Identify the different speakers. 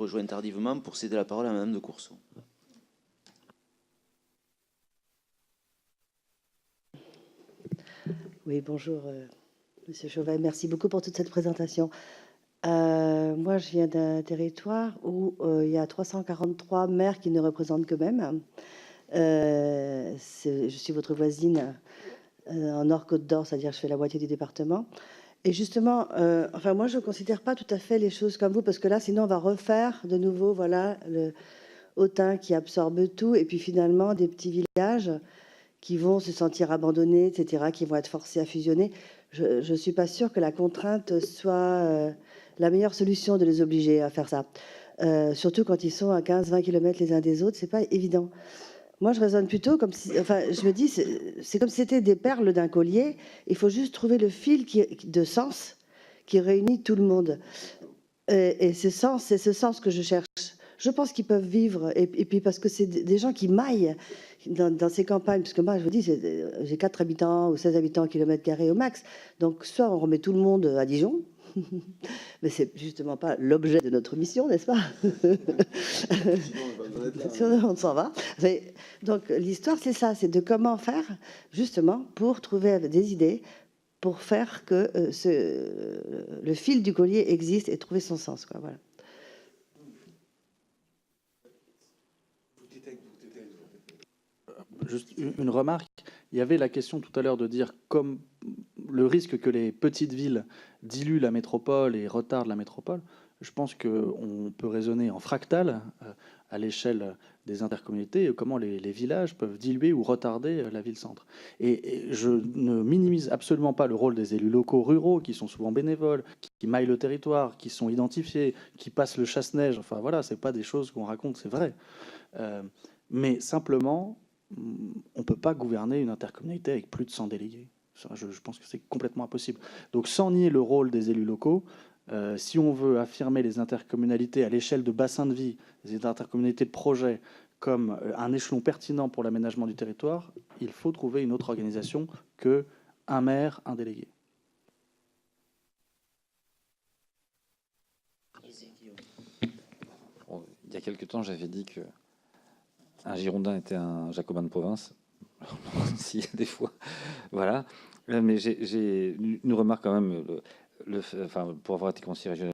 Speaker 1: rejoins tardivement pour céder la parole à Madame de Courson.
Speaker 2: Oui, bonjour, Monsieur Chauvet. Merci beaucoup pour toute cette présentation. Moi, je viens d'un territoire où il y a 343 maires qui ne représentent qu'eux-mêmes. Je suis votre voisine en Nord-Côte d'Or, c'est-à-dire que je fais la moitié du département. Et justement, enfin, moi, je ne considère pas tout à fait les choses comme vous, parce que là, sinon, on va refaire de nouveau, voilà, le Autun qui absorbe tout, et puis finalement, des petits villages qui vont se sentir abandonnés, etc., qui vont être forcés à fusionner. Je ne suis pas sûre que la contrainte soit la meilleure solution de les obliger à faire ça. Surtout quand ils sont à 15-20 km les uns des autres, c'est pas évident. Moi, je raisonne plutôt comme si, enfin, je me dis, c'est comme si c'était des perles d'un collier. Il faut juste trouver le fil de sens qui réunit tout le monde. Et c'est ce sens que je cherche. Je pense qu'ils peuvent vivre, et puis parce que c'est des gens qui maillent dans ces campagnes, parce que moi, je vous dis, j'ai 4 habitants ou 16 habitants au kilomètre carré au max. Donc, soit on remet tout le monde à Dijon, mais c'est justement pas l'objet de notre mission, n'est-ce pas? Sinon, on s'en va. Donc, l'histoire, c'est ça, c'est de comment faire, justement, pour trouver des idées, pour faire que le fil du collier existe et trouver son sens, quoi, voilà.
Speaker 3: Juste une remarque, il y avait la question tout à l'heure de dire comme le risque que les petites villes diluent la métropole et retardent la métropole. Je pense qu'on peut raisonner en fractal à l'échelle des intercommunautés, comment les villages peuvent diluer ou retarder la ville-centre. Et je ne minimise absolument pas le rôle des élus locaux ruraux, qui sont souvent bénévoles, qui maillent le territoire, qui sont identifiés, qui passent le chasse-neige. Enfin voilà, c'est pas des choses qu'on raconte, c'est vrai. Mais simplement, on ne peut pas gouverner une intercommunalité avec plus de 100 délégués. Je pense que c'est complètement impossible. Donc, sans nier le rôle des élus locaux, si on veut affirmer les intercommunalités à l'échelle de bassin de vie, les intercommunalités de projet, comme un échelon pertinent pour l'aménagement du territoire, il faut trouver une autre organisation que un maire, un délégué.
Speaker 4: Il y a quelque temps, j'avais dit que un Girondin était un Jacobin de province. S'il y a des fois, voilà. Mais j'ai une remarque quand même. Enfin, pour avoir été conseiller régional